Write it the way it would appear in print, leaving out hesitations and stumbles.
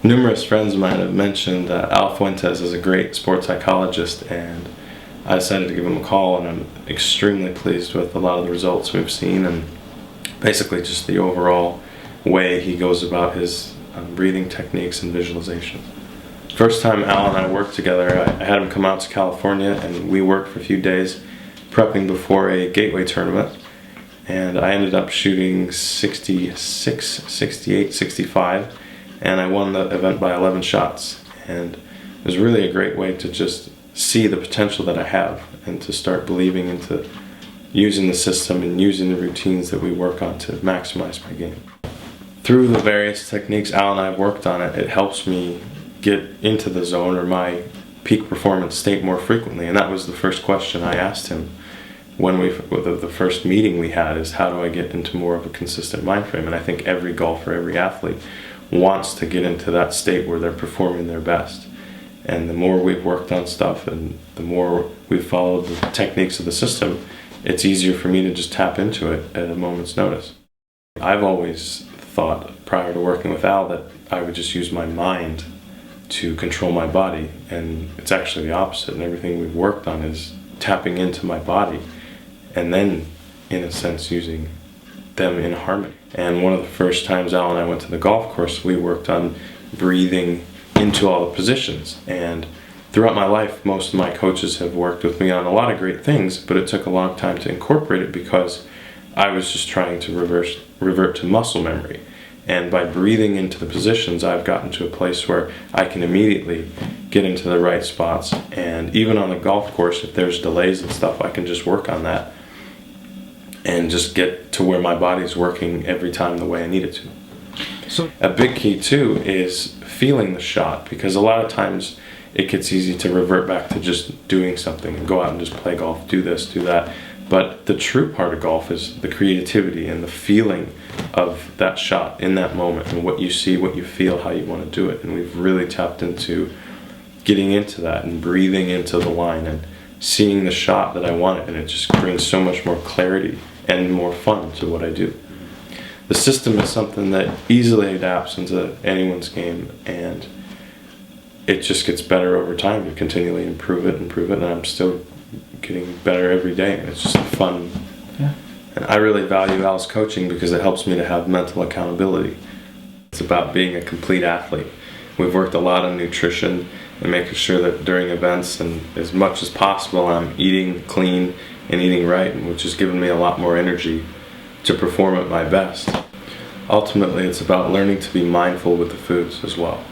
Numerous friends of mine have mentioned Al Fuentes is a great sports psychologist, and I decided to give him a call, and I'm extremely pleased with a lot of the results we've seen and basically just the overall way he goes about his breathing techniques and visualization. First time Al and I worked together, I had him come out to California, and we worked for a few days prepping before a gateway tournament, and I ended up shooting 66, 68, 65, and I won the event by 11 shots. And it was really a great way to just see the potential that I have and to start believing into using the system and using the routines that we work on to maximize my game. Through the various techniques Al and I have worked on, it helps me get into the zone or my peak performance state more frequently. And that was the first question I asked him when the first meeting we had, is how do I get into more of a consistent mind frame? And I think every golfer, every athlete wants to get into that state where they're performing their best. And the more we've worked on stuff and the more we've followed the techniques of the system, it's easier for me to just tap into it at a moment's notice. I've always thought prior to working with Al that I would just use my mind to control my body, and it's actually the opposite. And everything we've worked on is tapping into my body and then, in a sense, using them in harmony. And one of the first times Al and I went to the golf course, we worked on breathing into all the positions. And throughout my life, most of my coaches have worked with me on a lot of great things, but it took a long time to incorporate it because I was just trying to revert to muscle memory. And by breathing into the positions, I've gotten to a place where I can immediately get into the right spots. And even on the golf course, if there's delays and stuff, I can just work on that and just get to where my body's working every time the way I need it to. So a big key too is feeling the shot, because a lot of times it gets easy to revert back to just doing something and go out and just play golf, do this, do that. But the true part of golf is the creativity and the feeling of that shot in that moment and what you see, what you feel, how you want to do it. And we've really tapped into getting into that and breathing into the line and seeing the shot that I wanted, and it just brings so much more clarity and more fun to what I do. The system is something that easily adapts into anyone's game, and it just gets better over time. You continually improve it, and I'm still getting better every day, and it's just fun. Yeah. And I really value Al's coaching because it helps me to have mental accountability. It's about being a complete athlete. We've worked a lot on nutrition and making sure that during events and as much as possible I'm eating clean and eating right, which has given me a lot more energy to perform at my best. Ultimately, it's about learning to be mindful with the foods as well.